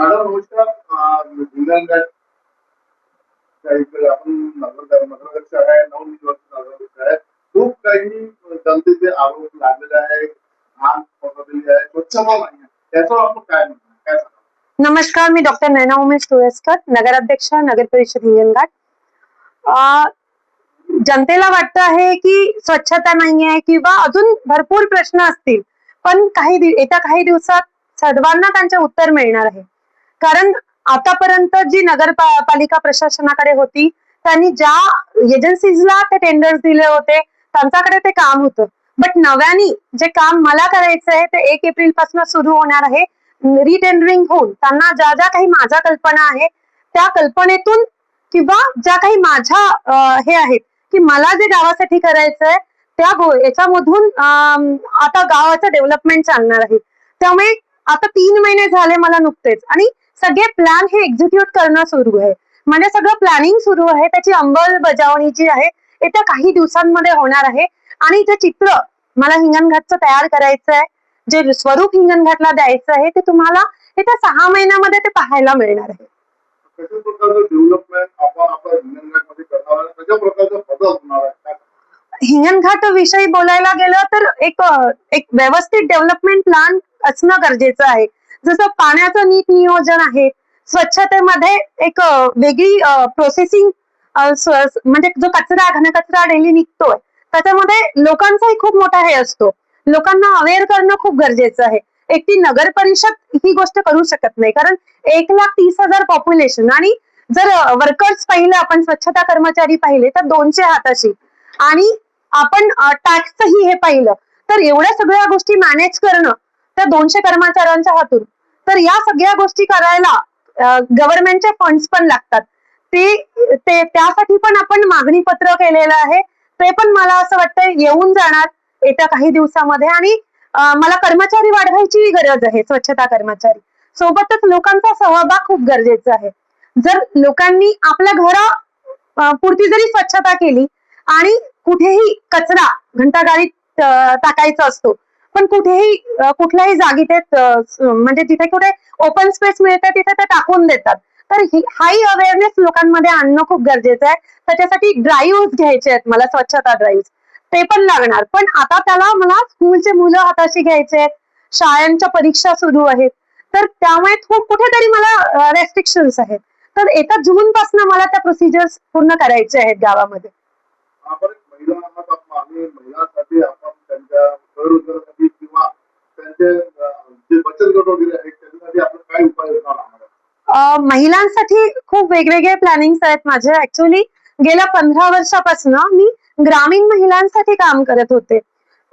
Madam नमस्कार. हिंगणघाट आपण नगराध्यक्ष आहे, नवनिर्वाचित नगराध्यक्ष आहे. खूप काही जनतेचे आरोप लागलेले आहे, घाण पसरलेली आहे, स्वच्छता नाही आहे. त्याच्यावर आपण काय म्हणणार, काय सांगा? नमस्कार, मी डॉक्टर नैना उमेश तुळसकर, नगराध्यक्ष नगर परिषद हिंगणघाट. जनतेला वाटतं आहे की स्वच्छता नाही आहे किंवा अजून भरपूर प्रश्न असतील, पण येत्या काही दिवसात सर्वांना त्यांचे उत्तर मिळणार आहे. कारण आतापर्यंत जी नगरपालिका प्रशासनाकडे होती, त्यांनी ज्या एजन्सीजला ते टेंडर्स दिले होते त्यांच्याकडे ते काम होतं. बट नव्याने जे काम मला करायचं आहे ते 1 एप्रिल पासून सुरू होणार आहे. रिटेंडरिंग होऊन त्यांना ज्या ज्या काही माझ्या कल्पना आहे त्या कल्पनेतून किंवा ज्या काही माझ्या हे आहेत की मला जे गावासाठी करायचंय त्या याच्यामधून आता गावाचं डेव्हलपमेंट चालणार आहे. त्यामुळे आता 3 महिने झाले मला नुकतेच, आणि सगळे प्लॅन हे एक्झिक्यूट करणं सुरू आहे. म्हणजे सगळं प्लॅनिंग सुरू आहे, त्याची अंमलबजावणी जी आहे येत्या काही दिवसांमध्ये होणार आहे. आणि जे चित्र मला हिंगणघाटचं तयार करायचं आहे, जे स्वरूप हिंगणघाटला द्यायचं आहे, ते तुम्हाला येत्या 6 महिन्यामध्ये ते पाहायला मिळणार आहे. कशा प्रकारचं डेव्हलपमेंट आपण आपल्या हिंगणघाटमध्ये करणार आहे, कशा प्रकारचा बदल होणार आहे? हिंगणघाट विषयी बोलायला गेलं तर एक व्यवस्थित डेव्हलपमेंट प्लॅन असणं गरजेचं आहे. जसं पाण्याचं नीट नियोजन आहे, स्वच्छतेमध्ये एक वेगळी प्रोसेसिंग, म्हणजे जो कचरा घनकचरा डेली निघतोय त्याच्यामध्ये लोकांचाही खूप मोठा हे असतो. लोकांना अवेअर करणं खूप गरजेचं आहे. एकटी नगर परिषद ही गोष्ट करू शकत नाही, कारण 1,30,000 पॉप्युलेशन, आणि जर वर्कर्स पाहिले, आपण स्वच्छता कर्मचारी पाहिले तर 200 हाताशी, आणि आपण टॅक्सही हे पाहिलं तर एवढ्या सगळ्या गोष्टी मॅनेज करणं त्या 200 कर्मचाऱ्यांच्या हातून, तर या सगळ्या गोष्टी करायला गव्हर्नमेंटचे फंड्स पण लागतात. त्यासाठी पण आपण मागणी पत्र केलेलं आहे. ते पण मला असं वाटतं येऊन जाणार येत्या काही दिवसामध्ये. आणि मला कर्मचारी वाढवायची गरज आहे, स्वच्छता कर्मचारी सोबतच लोकांचा सहभाग खूप गरजेचा आहे. जर लोकांनी आपल्या घरा पुरती जरी स्वच्छता केली आणि कुठेही कचरा घंटागाडीत टाकायचा असतो, पण कुठेही कुठल्याही जागी ते म्हणजे जिथे कुठे ओपन स्पेस मिळते तिथे ते टाकून देतात, तर हाही अवेअरनेस लोकांमध्ये आणणं खूप गरजेचं आहे. त्याच्यासाठी ड्राईव्ह घ्यायचे आहेत मला, स्वच्छता ड्राईव्ह ते पण लागणार. पण आता त्याला मला स्कूलचे मुलं हाताशी घ्यायचे आहेत, शाळांच्या परीक्षा सुरू आहेत, तर त्यामुळे कुठेतरी मला रेस्ट्रिक्शन्स आहेत. तर येत्या जून पासून मला त्या प्रोसिजर्स पूर्ण करायचे आहेत गावामध्ये. महिलांसाठी आपण त्यांच्या स्वरोजगारासाठी किंवा त्यांचे जे बचत गट वगैरे आहेत त्याच्यासाठी आपण काय उपाययोजना आहात? महिलांसाठी खूप वेगवेगळे प्लॅनिंग आहेत माझे. ऍक्च्युअली गेल्या 15 वर्षापासून मी ग्रामीण महिलांसाठी काम करत होते.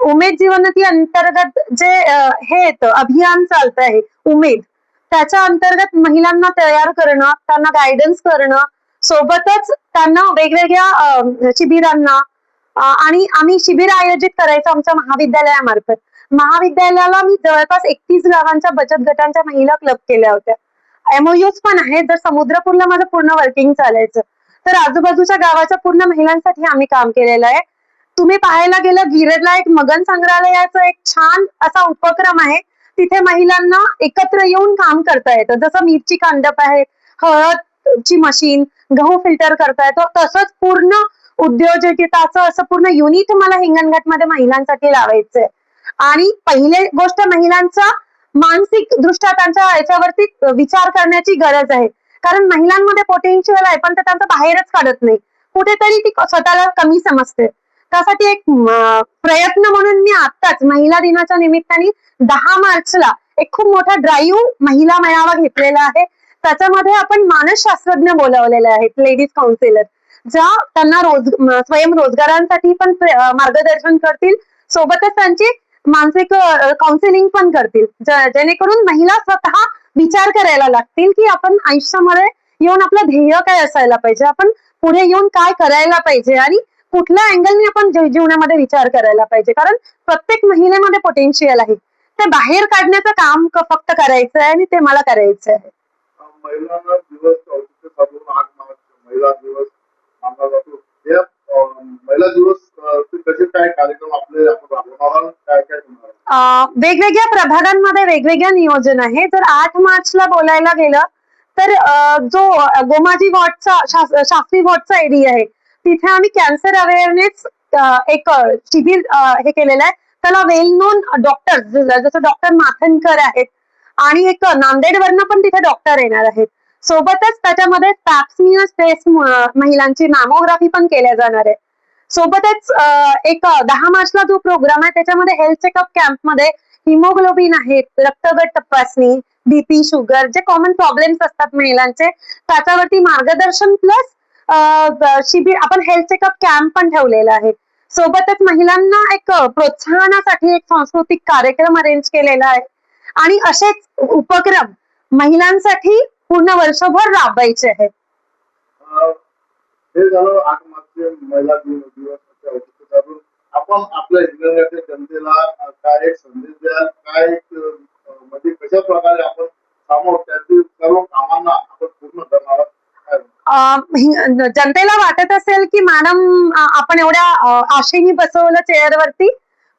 उमेद जीवनोन्नती अंतर्गत जे हे येतं अभियान चालत आहे उमेद, त्याच्या अंतर्गत महिलांना तयार करणं, त्यांना गायडन्स करणं, सोबतच त्यांना वेगवेगळ्या शिबिरांना, आणि आम्ही शिबिर आयोजित करायचो आमच्या महाविद्यालयामार्फत. महाविद्यालयाला मी जवळपास 31 गावांच्या बचत गटांच्या महिला क्लब केल्या होत्या. MOUs पण आहेत. जर समुद्रपूरला माझं पूर्ण वर्किंग चालायचं तर आजूबाजूच्या गावाच्या पूर्ण महिलांसाठी आम्ही काम केलेलं आहे. तुम्ही पाहायला गेलं गिरडला एक मगन संग्रहालयाचा एक छान असा उपक्रम आहे. तिथे महिलांना एकत्र येऊन काम करता येतं. जसं मिरची कांडप आहे, हळदची मशीन, गहू फिल्टर करता येतो, तसंच पूर्ण उद्योजकताचं असं पूर्ण युनिट मला हिंगणघाटमध्ये महिलांसाठी लावायचंय. आणि पहिली गोष्ट, महिलांचा मानसिक दृष्ट्या त्यांच्या याच्यावरती विचार करण्याची गरज आहे. कारण महिलांमध्ये पोटेन्शियल आहे, पण ते त्यांचं बाहेरच काढत नाही. कुठेतरी ती स्वतःला कमी समजते. त्यासाठी एक प्रयत्न म्हणून मी आत्ताच महिला दिनाच्या निमित्ताने 10 मार्चला एक खूप मोठा ड्राईव्ह महिला मेळावा घेतलेला आहे. त्याच्यामध्ये आपण मानसशास्त्रज्ञ बोलावलेले आहेत, लेडीज काउन्सिलर, ज्या त्यांना स्वयंरोजगारांसाठी पण मार्गदर्शन करतील, सोबतच त्यांची मानसिक काउन्सिलिंग पण करतील, जेणेकरून महिला स्वतः विचार करायला लागतील की आपण आयुष्यामध्ये येऊन आपलं ध्येय काय असायला पाहिजे, आपण पुढे येऊन काय करायला पाहिजे, आणि कुठल्या अँगलने आपण जीवनामध्ये विचार करायला पाहिजे. कारण प्रत्येक महिलेमध्ये पोटेन्शियल आहे, ते बाहेर काढण्याचं काम फक्त करायचं आहे, आणि ते मला करायचं आहे. महिला दिवस 8 मार्च महिला दिवस मानला जातो. महिला दिवस कसे काय कार्यक्रम आपले आपण राबवणार, काय काय होणार? वेगवेगळ्या प्रभागांमध्ये वेगवेगळ्या नियोजन आहे. जर 8 मार्चला बोलायला गेलं तर जो गोमाजी वॉर्डचा शास्त्री वॉर्डचा एरिया आहे तिथे आम्ही कॅन्सर अवेअरनेस एक शिबिर हे केलेलं आहे. त्याला वेल नोन डॉक्टर जसं डॉक्टर माथनकर आहेत आणि एक नांदेडवरनं पण तिथे डॉक्टर येणार आहेत. सोबतच त्याच्यामध्ये पॅप्समियर टेस्ट महिलांची मॅमोग्राफी पण केल्या जाणार आहे. सोबतच एक 10 मार्चला जो प्रोग्राम आहे त्याच्यामध्ये हेल्थ चेकअप कॅम्प मध्ये हिमोग्लोबिन आहेत, रक्तगट तपासणी, बीपी, शुगर जे कॉमन प्रॉब्लेम्स असतात महिलांचे त्याच्यावरती मार्गदर्शन प्लस शिबिर आपण हेल्थ चेकअप कॅम्प पण ठेवलेला आहे. सोबतच महिलांना एक प्रोत्साहनासाठी एक सांस्कृतिक कार्यक्रम अरेंज केलेला आहे आणि असेच उपक्रम महिलांसाठी पूर्ण वर्षभर राबवायचे आहेत. हे झालं 8 मार्च महिला दिवसाच्या औचित्य साधून आपण आपल्या हिंगणघाटच्या जनतेला काय एक संदेश द्याल, काय एक म्हणजे कशा प्रकारे आपण सामोर त्यातील सर्व कामांना आपण पूर्ण करणार आहोत? जनतेला वाटत असेल की मॅडम आपण एवढ्या आशेने बसवलं चेअरवरती,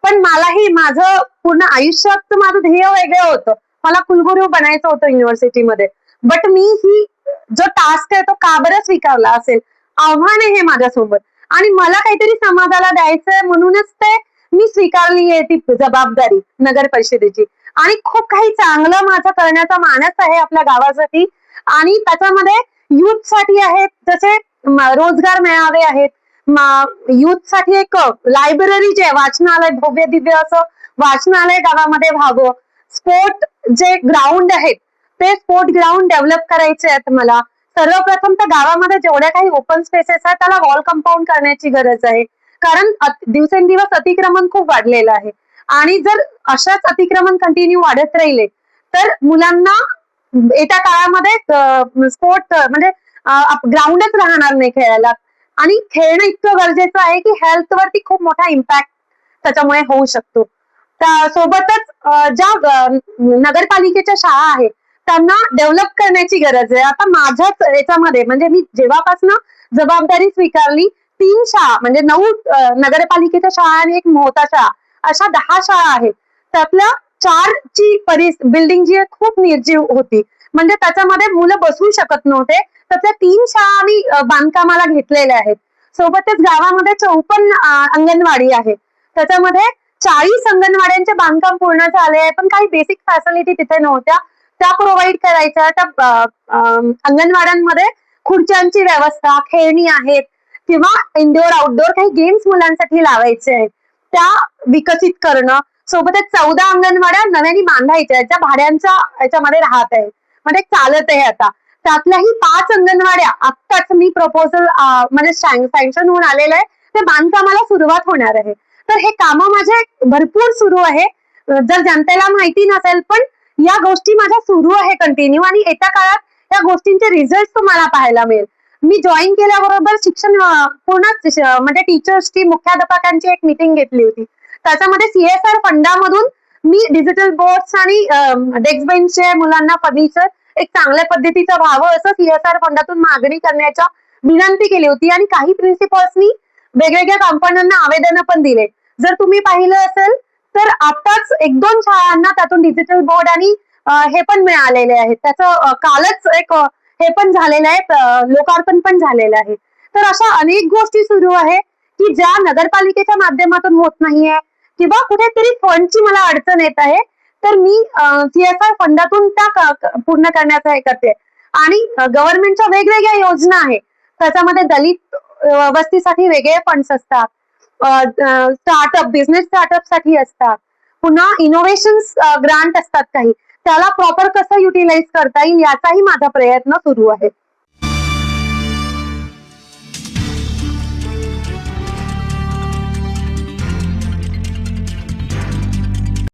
पण मलाही माझं पूर्ण आयुष्यात माझं ध्येय वेगळं होतं. मला कुलगुरू बनायचं होतं युनिव्हर्सिटीमध्ये, बट मी ही जो टास्क आहे तो का बरं स्वीकारला असेल, आव्हान आहे हे माझ्यासोबत आणि मला काहीतरी समाजाला द्यायचंय म्हणूनच ते मी स्वीकारली आहे ती जबाबदारी नगर परिषदेची. आणि खूप काही चांगलं माझं करण्याचा मानस आहे आपल्या गावासाठी आणि त्याच्यामध्ये युथ साठी आहेत, जसे रोजगार मेळावे आहेत, युथ साठी एक लायब्ररी जे वाचनालय भव्य दिव्य असं वाचनालय गावामध्ये व्हावं. स्पोर्ट जे ग्राउंड आहेत ते स्पोर्ट ग्राउंड डेव्हलप करायचे आहेत. मला सर्वप्रथम तर गावामध्ये जेवढ्या काही ओपन स्पेसेस आहेत त्याला वॉल कंपाऊंड करण्याची गरज आहे, कारण दिवसेंदिवस अतिक्रमण खूप वाढलेलं आहे आणि जर अशाच अतिक्रमण कंटिन्यू वाढत राहिले तर मुलांना येत्या काळामध्ये स्पोर्ट म्हणजे ग्राउंडच राहणार नाही खेळायला. आणि खेळणं इतकं गरजेचं आहे की हेल्थ वरती खूप मोठा इम्पॅक्ट त्याच्यामुळे होऊ शकतो. सोबतच ज्या नगरपालिकेच्या शाळा आहेत त्यांना डेव्हलप करण्याची गरज आहे. आता माझ्याच याच्यामध्ये म्हणजे मी जेव्हापासून जबाबदारी स्वीकारली 3 शाळा म्हणजे 9 नगरपालिकेच्या शाळा आणि एक मोहता शाळा अशा 10 शाळा आहेत. त्यातल्या 4 ची बिल्डिंग जी आहे खूप निर्जीव होती, म्हणजे त्याच्यामध्ये मुलं बसू शकत नव्हते. त्यातल्या 3 शाळा आम्ही बांधकामाला घेतलेल्या आहेत. सोबतच गावामध्ये 54 अंगणवाडी आहे, त्याच्यामध्ये 40 अंगणवाड्यांचे बांधकाम पूर्ण झाले आहे, पण काही बेसिक फॅसिलिटी तिथे नव्हत्या, त्या प्रोव्हाइड करायच्या. त्या अंगणवाड्यांमध्ये खुर्च्यांची व्यवस्था, खेळणी आहेत किंवा इनडोअर आउटडोअर काही गेम्स मुलांसाठी लावायचे आहेत त्या विकसित करणं. सोबतच 14 अंगणवाड्या नव्याने बांधायच्या ज्या भाड्यांच्या याच्यामध्ये राहत आहे, म्हणजे चालत आहे आता. त्यातल्याही 5 अंगणवाड्या आत्ताच मी प्रपोजल म्हणजे सँक्शन होऊन आलेलं आहे, ते बांधकामाला सुरुवात होणार आहे. तर हे काम माझे भरपूर सुरू आहे. जर जनतेला माहिती नसेल पण या गोष्टी माझ्या सुरू आहे कंटिन्यू आणि येत्या काळात या गोष्टींचे रिझल्ट तुम्हाला पाहायला मिळेल. मी जॉईन केल्याबरोबर शिक्षण पूर्ण म्हणजे टीचर्सची मुख्याध्यापकांची एक मीटिंग घेतली होती. त्याच्यामध्ये CSR फंडामधून मी डिजिटल बोर्ड्स आणि डेस्क बेंचचे मुलांना फर्निचर एक चांगल्या पद्धतीचं व्हावं असं CSR फंडातून मागणी करण्याच्या विनंती केली होती आणि काही प्रिन्सिपल्सनी वेगवेगळ्या कंपन्यांना आवेदन पण दिले. जर तुम्ही पाहिलं असेल तर आताच 1-2 शाळांना त्यातून डिजिटल बोर्ड आणि हे पण मिळालेले आहेत. त्याचं कालच एक हे पण झालेलं आहे, लोकार्पण पण झालेलं आहे. तर अशा अनेक गोष्टी सुरू आहे की ज्या नगरपालिकेच्या माध्यमातून होत नाहीये किंवा कुठेतरी फंडची मला अडचण येत आहे, तर मी CSR फंडातून त्या पूर्ण करण्याचा हे करते. आणि गव्हर्नमेंटच्या वेगवेगळ्या योजना आहेत, त्याच्यामध्ये दलित वस्तीसाठी वेगळे फंड्स असतात, बिझनेस स्टार्टअप साठी असतात, पुन्हा इनोव्हेशन ग्रांट असतात काही, त्याला प्रॉपर कसं युटिलाइज करता येईल याचाही माझा प्रयत्न सुरू आहे.